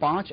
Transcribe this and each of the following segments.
5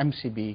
MCB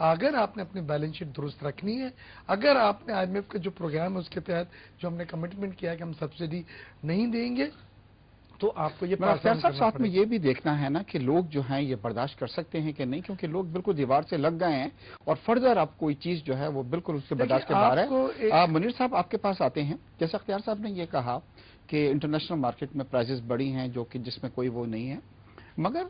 اگر آپ نے اپنی بیلنس شیٹ درست رکھنی ہے، اگر آپ نے IMF کا جو پروگرام ہے اس کے تحت جو ہم نے کمٹمنٹ کیا ہے کہ ہم سبسڈی نہیں دیں گے، تو آپ کو یہ مگر اختیار پاس صاحب آن ساتھ کرنا میں پڑے یہ بھی دیکھنا ہے نا کہ لوگ جو ہیں یہ برداشت کر سکتے ہیں کہ نہیں، کیونکہ لوگ بالکل دیوار سے لگ گئے ہیں اور فردر اب کوئی چیز جو ہے وہ بالکل اس کے برداشت کے باہر ہے۔ منیر صاحب آپ کے پاس آتے ہیں، جیسے اختیار صاحب نے یہ کہا کہ انٹرنیشنل مارکیٹ میں پرائسز بڑی ہیں جو کہ جس میں کوئی وہ نہیں ہے، مگر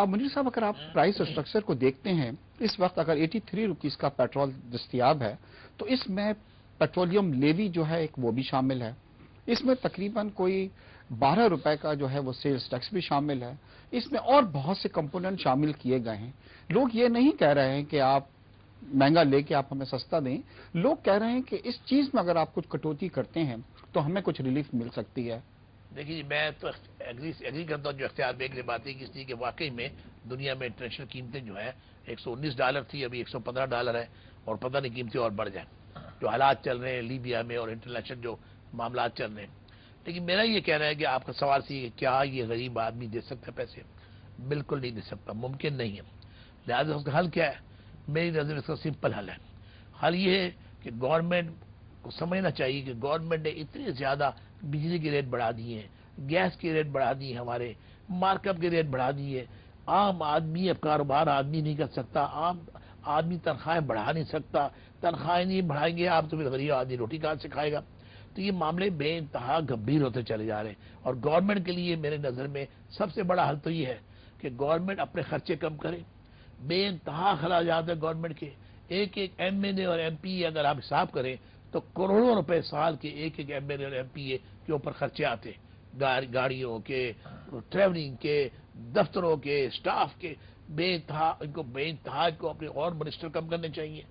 منیر صاحب اگر آپ پرائس اسٹرکچر کو دیکھتے ہیں، اس وقت اگر 83 روپیز کا پیٹرول دستیاب ہے تو اس میں پیٹرولیم لیوی جو ہے ایک وہ بھی شامل ہے، اس میں تقریباً کوئی 12 روپے کا جو ہے وہ سیلز ٹیکس بھی شامل ہے، اس میں اور بہت سے کمپوننٹ شامل کیے گئے ہیں۔ لوگ یہ نہیں کہہ رہے ہیں کہ آپ مہنگا لے کے آپ ہمیں سستا دیں، لوگ کہہ رہے ہیں کہ اس چیز میں اگر آپ کچھ کٹوتی کرتے ہیں تو ہمیں کچھ ریلیف مل سکتی ہے۔ دیکھیے میں تو ایگری کرتا ہوں جو اختیار بیگ نے باتیں کی، اس لیے کہ واقعی میں دنیا میں انٹرنیشنل قیمتیں جو ہیں $119 تھی، ابھی $115 ہے، اور پتہ نہیں قیمتیں اور بڑھ جائیں، جو حالات چل رہے ہیں لیبیا میں اور انٹرنیشنل جو معاملات چل رہے ہیں۔ لیکن میرا یہ کہنا ہے کہ آپ کا سوال سی کہ کیا یہ غریب آدمی دے سکتا ہے پیسے؟ بالکل نہیں دے سکتا، ممکن نہیں ہے۔ لہٰذا اس کا حل کیا ہے؟ میری نظر میں اس کا سمپل حل ہے۔ حل یہ ہے کہ گورنمنٹ کو سمجھنا چاہیے کہ گورنمنٹ نے اتنے زیادہ بجلی کے ریٹ بڑھا دیے ہیں، گیس کے ریٹ بڑھا دیے، ہمارے مارک اپ کے ریٹ بڑھا دیے، عام آدمی اب کاروبار آدمی نہیں کر سکتا، عام آدمی تنخواہیں بڑھا نہیں سکتا، تنخواہیں نہیں بڑھائیں گے آپ تو پھر غریب آدمی روٹی کہاں سے کھائے گا؟ تو یہ معاملے بے انتہا گمبھیر ہوتے چلے جا رہے ہیں، اور گورنمنٹ کے لیے میرے نظر میں سب سے بڑا حل تو یہ ہے کہ گورنمنٹ اپنے خرچے کم کرے۔ بے انتہا اخراجات ہے گورنمنٹ کے، ایک ایک MLA اور MP اگر آپ حساب کریں تو کروڑوں روپے سال کے ایک ایک MLA اور MPA کے اوپر خرچے آتے ہیں، گاڑیوں کے، ٹریولنگ کے، دفتروں کے، سٹاف کے، بے انتہا ان کو اپنے اور منسٹر کم کرنے چاہیے،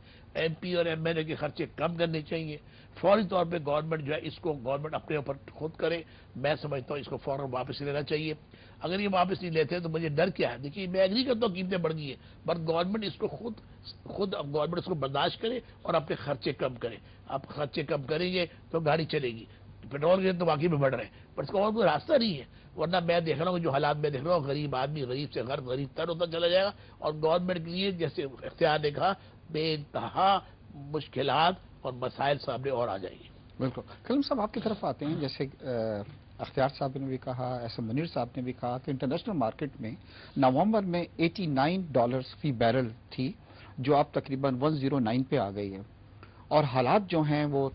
MP اور MLA کے خرچے کم کرنے چاہیے۔ فوری طور پہ گورنمنٹ جو ہے اس کو گورنمنٹ اپنے اوپر خود کرے، میں سمجھتا ہوں اس کو فوراً واپس لینا چاہیے۔ اگر یہ واپس نہیں لیتے تو مجھے ڈر کیا ہے؟ دیکھیے میں ایگری کرتا ہوں قیمتیں بڑھ گئی ہیں، پر گورنمنٹ اس کو خود گورنمنٹ اس کو برداشت کرے اور اپنے خرچے کم کرے۔ آپ خرچے کم کریں گے تو گاڑی چلے گی، پیٹرول کے تو واقعی میں بڑھ رہے ہیں، پر اس کا اور کوئی راستہ نہیں ہے، ورنہ میں دیکھ رہا ہوں جو حالات میں دیکھ رہا ہوں، غریب آدمی غریب سے غریب تر ہوتا چلا جائے گا، اور گورنمنٹ کے لیے جیسے اختیار نے کہا بے انتہا مشکلات اور مسائل سامنے اور آ جائیں گے۔ بالکل کلم صاحب آپ کی طرف آتے ہیں، جیسے اختیار صاحب نے بھی کہا، ایسے منیر صاحب نے بھی کہا کہ انٹرنیشنل مارکیٹ میں نومبر میں $89 فی بیرل تھی، جو آپ تقریباً 109 پہ آ گئی ہے، اور حالات جو ہیں وہ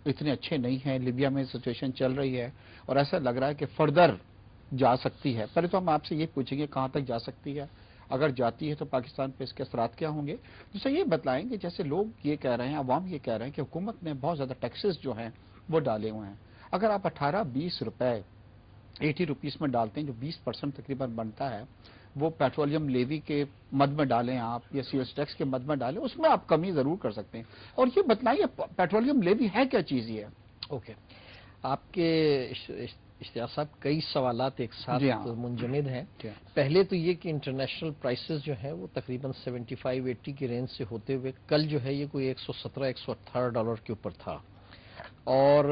اتنے اچھے نہیں ہیں، لیبیا میں سچویشن چل رہی ہے اور ایسا لگ رہا ہے کہ فردر جا سکتی ہے۔ پہلے تو ہم آپ سے یہ پوچھیں گے کہاں تک جا سکتی ہے، اگر جاتی ہے تو پاکستان پہ اس کے اثرات کیا ہوں گے؟ دوسرا یہ بتلائیں کہ جیسے لوگ یہ کہہ رہے ہیں، عوام یہ کہہ رہے ہیں کہ حکومت نے بہت زیادہ ٹیکسز جو ہیں وہ ڈالے ہوئے ہیں، اگر آپ 18-20 روپے 80 روپیز میں ڈالتے ہیں، جو 20% تقریباً بنتا ہے، وہ پیٹرولیم لیوی کے مد میں ڈالیں آپ یا سیلز ٹیکس کے مد میں ڈالیں، اس میں آپ کمی ضرور کر سکتے ہیں۔ اور یہ بتلائیں پیٹرولیم لیوی ہے کیا چیز یہ ہے؟ اوکے، آپ کے اشتیاق صاحب کئی سوالات ایک ساتھ منجمد ہیں۔ پہلے تو یہ کہ انٹرنیشنل پرائسز جو ہیں وہ تقریباً 75-80 کی رینج سے ہوتے ہوئے کل جو ہے یہ کوئی $117-118 کے اوپر تھا، اور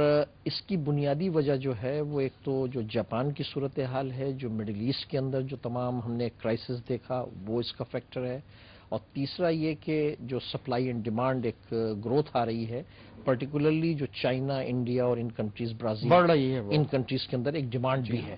اس کی بنیادی وجہ جو ہے وہ ایک تو جو جاپان کی صورتحال ہے، جو مڈل ایسٹ کے اندر جو تمام ہم نے کرائسس دیکھا وہ اس کا فیکٹر ہے، اور تیسرا یہ کہ جو سپلائی اینڈ ڈیمانڈ ایک گروتھ آ رہی ہے، پرٹیکولرلی جو چائنا، انڈیا اور ان کنٹریز، برازیل، بڑھ رہی ہے، ان کنٹریز کے اندر ایک ڈیمانڈ بھی ہے۔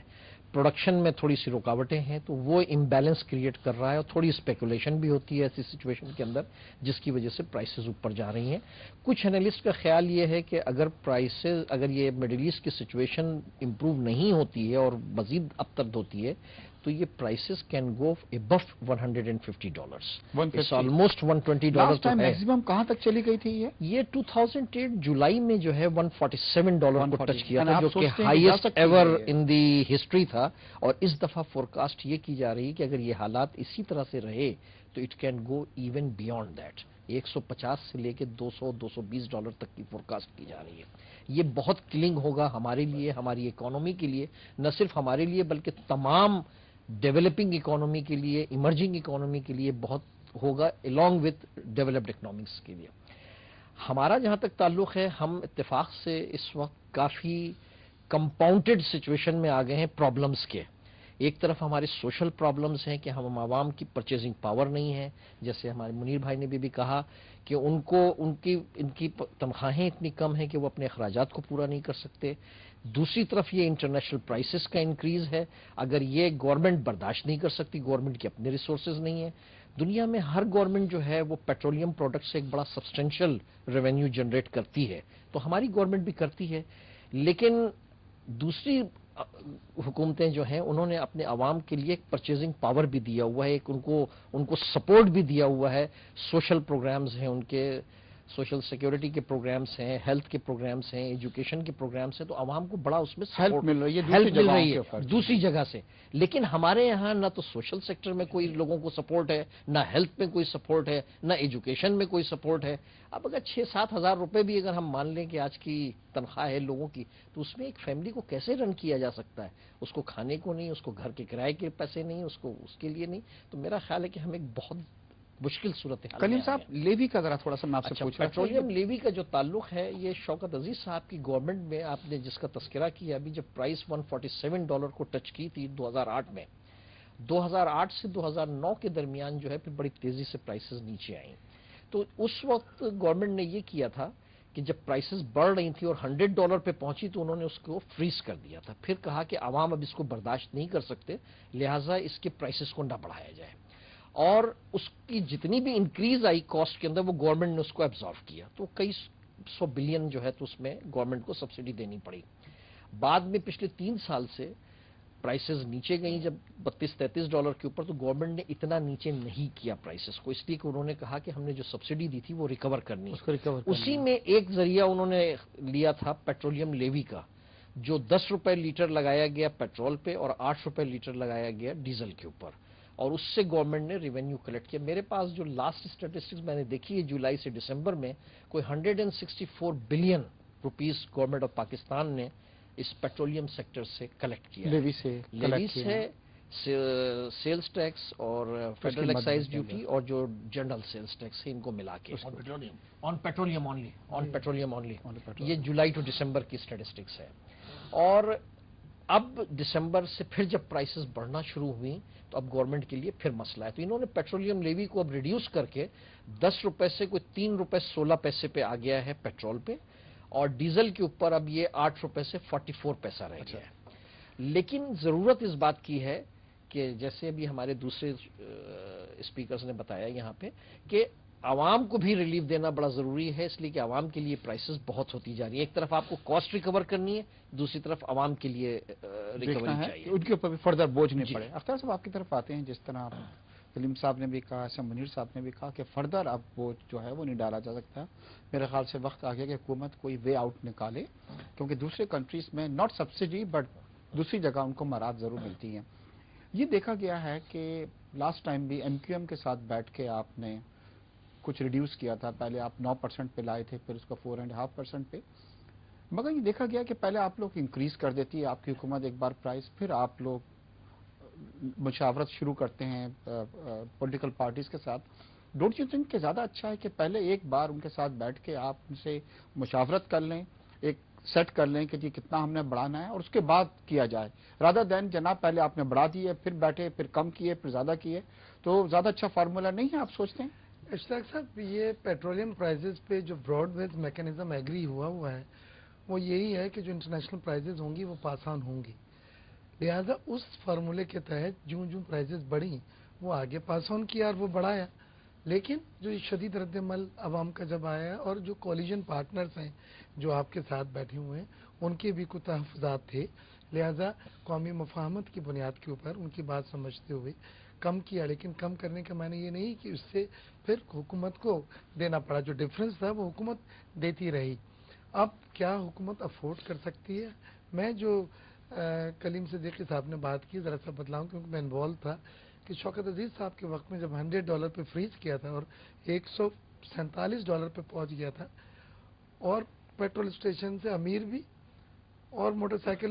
پروڈکشن میں تھوڑی سی رکاوٹیں ہیں تو وہ امبیلنس کریٹ کر رہا ہے، اور تھوڑی اسپیکولیشن بھی ہوتی ہے ایسی سچویشن کے اندر، جس کی وجہ سے پرائسز اوپر جا رہی ہیں۔ کچھ انالسٹ کا خیال یہ ہے کہ اگر یہ مڈل ایسٹ کی سچویشن امپروو نہیں ہوتی ہے اور مزید ابتر ہوتی ہے تو یہ prices can go above $150، almost $120 تو ہے۔ میکسیمم کہاں تک چلی گئی تھی یہ 2008 جولائی میں جو ہے $147 کو ٹچ کیا تھا، جو کہ سوچتے ہیں ہائیسٹ جا سکتی ایور ہے ان دی ہسٹری تھا، اور اس دفعہ فورکاسٹ یہ کی جا رہی ہے کہ اگر یہ حالات اسی طرح سے رہے تو it can go even beyond that, 150 سے لے کے $200-220 تک کی فورکاسٹ کی جا رہی ہے۔ یہ بہت کلنگ ہوگا ہمارے لیے، ہماری اکانومی کے لیے، نہ صرف ہمارے لیے بلکہ تمام ڈیولپنگ اکانومی کے لیے، ایمرجنگ اکانومی کے لیے بہت ہوگا، along with ڈیولپڈ اکنامکس کے لیے۔ ہمارا جہاں تک تعلق ہے، ہم اتفاق سے اس وقت کافی کمپاؤنڈڈ سچویشن میں آ گئے ہیں پرابلمز کے۔ ایک طرف ہمارے سوشل پرابلمز ہیں کہ ہم عوام کی پرچیزنگ پاور نہیں ہے، جیسے ہمارے منیر بھائی نے بھی کہا کہ ان کی تنخواہیں اتنی کم ہیں کہ وہ اپنے اخراجات کو پورا نہیں کر سکتے۔ دوسری طرف یہ انٹرنیشنل پرائسز کا انکریز ہے، اگر یہ گورنمنٹ برداشت نہیں کر سکتی، گورنمنٹ کے اپنے ریسورسز نہیں ہیں۔ دنیا میں ہر گورنمنٹ جو ہے وہ پیٹرولیم پروڈکٹ سے ایک بڑا سبسٹینشل ریونیو جنریٹ کرتی ہے، تو ہماری گورنمنٹ بھی کرتی ہے، لیکن دوسری حکومتیں جو ہیں انہوں نے اپنے عوام کے لیے ایک پرچیزنگ پاور بھی دیا ہوا ہے، ایک ان کو سپورٹ بھی دیا ہوا ہے، سوشل پروگرامز ہیں، ان کے سوشل سیکیورٹی کے پروگرامز ہیں، ہیلتھ کے پروگرامز ہیں، ایجوکیشن کے پروگرامز ہیں، تو عوام کو بڑا اس میں ہیلپ مل رہی ہے دوسری جگہ سے۔ لیکن ہمارے یہاں نہ تو سوشل سیکٹر میں کوئی لوگوں کو سپورٹ ہے، نہ ہیلتھ میں کوئی سپورٹ ہے، نہ ایجوکیشن میں کوئی سپورٹ ہے۔ اب اگر 6-7 ہزار روپے بھی اگر ہم مان لیں کہ آج کی تنخواہ ہے لوگوں کی، تو اس میں ایک فیملی کو کیسے رن کیا جا سکتا ہے؟ اس کو کھانے کو نہیں، اس کو گھر کے کرائے کے پیسے نہیں، اس کے لیے نہیں، تو میرا خیال ہے کہ ہم ایک بہت مشکل صورتحال کلیم صاحب لیوی کا ذرا تھوڑا سا میں آپ سے پوچھ رہا تھا۔ پیٹرولیم لیوی کا جو تعلق ہے یہ شوکت عزیز صاحب کی گورنمنٹ میں آپ نے جس کا تذکرہ کیا ابھی، جب پرائس $147 کو ٹچ کی تھی 2008 میں، 2008 سے 2009 کے درمیان جو ہے پھر بڑی تیزی سے پرائسز نیچے آئیں، تو اس وقت گورنمنٹ نے یہ کیا تھا کہ جب پرائسز بڑھ رہی تھی اور $100 پہ پہنچی تو انہوں نے اس کو فریز کر دیا تھا، پھر کہا کہ عوام اب اس کو برداشت نہیں کر سکتے، لہٰذا اس کے پرائسز کو نہ بڑھایا جائے، اور اس کی جتنی بھی انکریز آئی کاسٹ کے اندر وہ گورنمنٹ نے اس کو ایبزارو کیا، تو کئی 100 بلین جو ہے تو اس میں گورنمنٹ کو سبسڈی دینی پڑی۔ بعد میں پچھلے 3 سال سے پرائسز نیچے گئیں جب $32-33 کے اوپر، تو گورنمنٹ نے اتنا نیچے نہیں کیا پرائسز کو، اس لیے کہ انہوں نے کہا کہ ہم نے جو سبسڈی دی تھی وہ ریکور کرنی ہے۔ اسی میں ایک ذریعہ انہوں نے لیا تھا پیٹرولیم لیوی کا، جو $10 لیٹر لگایا گیا پیٹرول پہ اور $8 لیٹر لگایا گیا ڈیزل کے اوپر، اور اس سے گورنمنٹ نے ریونیو کلیکٹ کیا۔ میرے پاس جو لاسٹ اسٹیٹسٹکس میں نے دیکھی ہے جولائی سے دسمبر میں، کوئی 164 billion rupees government of Pakistan نے اس پیٹرولیم سیکٹر سے کلیکٹ کیا، لیوی سے سیلز ٹیکس اور فیڈرل ایکسائز ڈیوٹی اور جو جنرل سیلز ٹیکس ہے ان کو ملا کے، آن پیٹرولیم اونلی، یہ جولائی ٹو دسمبر کی اسٹیٹسٹکس ہے۔ اور اب دسمبر سے پھر جب پرائسز بڑھنا شروع ہوئی تو اب گورنمنٹ کے لیے پھر مسئلہ ہے، تو انہوں نے پیٹرولیم لیوی کو اب ریڈیوس کر کے $10 سے کوئی $3.16 پہ آ گیا ہے پیٹرول پہ، اور ڈیزل کے اوپر اب یہ $8 سے 44 پیسہ رہ گیا ہے۔ لیکن ضرورت اس بات کی ہے کہ جیسے ابھی ہمارے دوسرے اسپیکرز نے بتایا یہاں پہ کہ عوام کو بھی ریلیف دینا بڑا ضروری ہے، اس لیے کہ عوام کے لیے پرائسز بہت ہوتی جا رہی ہیں، ایک طرف آپ کو کاسٹ ریکور کرنی ہے، دوسری طرف عوام کے لیے ریکوری چاہیے، ان کے اوپر بھی فردر بوجھ نہیں پڑے۔ اختر صاحب آپ کی طرف آتے ہیں، جس طرح سلیم صاحب نے بھی کہا، ایسا منیر صاحب نے بھی کہا کہ فردر اب بوجھ جو ہے وہ نہیں ڈالا جا سکتا، میرے خیال سے وقت آ گیا کہ حکومت کوئی وے آؤٹ نکالے، کیونکہ دوسرے کنٹریز میں ناٹ سبسڈی بٹ دوسری جگہ ان کو مراحت ضرور ملتی ہیں۔ یہ دیکھا گیا ہے کہ لاسٹ ٹائم بھی MQM کے ساتھ بیٹھ کے آپ نے کچھ ریڈیوس کیا تھا، پہلے آپ 9% پہ لائے تھے، پھر اس کو 4.5% پہ، مگر یہ دیکھا گیا کہ پہلے آپ لوگ انکریز کر دیتی ہے آپ کی حکومت ایک بار پرائس، پھر آپ لوگ مشاورت شروع کرتے ہیں پولیٹیکل پارٹیز کے ساتھ۔ ڈونٹ یو تھنک کہ زیادہ اچھا ہے کہ پہلے ایک بار ان کے ساتھ بیٹھ کے آپ ان سے مشاورت کر لیں، ایک سیٹ کر لیں کہ جی کتنا ہم نے بڑھانا ہے، اور اس کے بعد کیا جائے، رادر دین جناب پہلے آپ نے بڑھا دیے پھر بیٹھے پھر کم کیے پھر زیادہ کیے، تو زیادہ اچھا فارمولا نہیں ہے آپ سوچتے ہیں؟ اشتاق صاحب، یہ پیٹرولیم پرائزز پہ جو براڈ بیس میکینزم ایگری ہوا ہے وہ یہی ہے کہ جو انٹرنیشنل پرائزز ہوں گی وہ پاس آن ہوں گی، لہذا اس فارمولے کے تحت جو پرائزز بڑھی وہ آگے پاس آن کیا اور وہ بڑھایا، لیکن جو شدید رد عمل عوام کا جب آیا اور جو کولیجن پارٹنرز ہیں جو آپ کے ساتھ بیٹھے ہوئے ہیں ان کے بھی کچھ تحفظات تھے، لہذا قومی مفاہمت کی بنیاد کے اوپر ان کی بات سمجھتے ہوئے کم کیا، لیکن کم کرنے کا معنی یہ نہیں کہ اس سے پھر حکومت کو دینا پڑا، جو ڈفرنس تھا وہ حکومت دیتی رہی۔ اب کیا حکومت افورڈ کر سکتی ہے؟ میں جو کلیم صدیقی صاحب نے بات کی ذرا سا بدلاؤں کیونکہ میں انوالو تھا کہ شوکت عزیز صاحب کے وقت میں جب $100 پہ فریز کیا تھا اور $147 پہ پہنچ گیا تھا، اور پیٹرول اسٹیشن سے امیر بھی اور موٹر سائیکل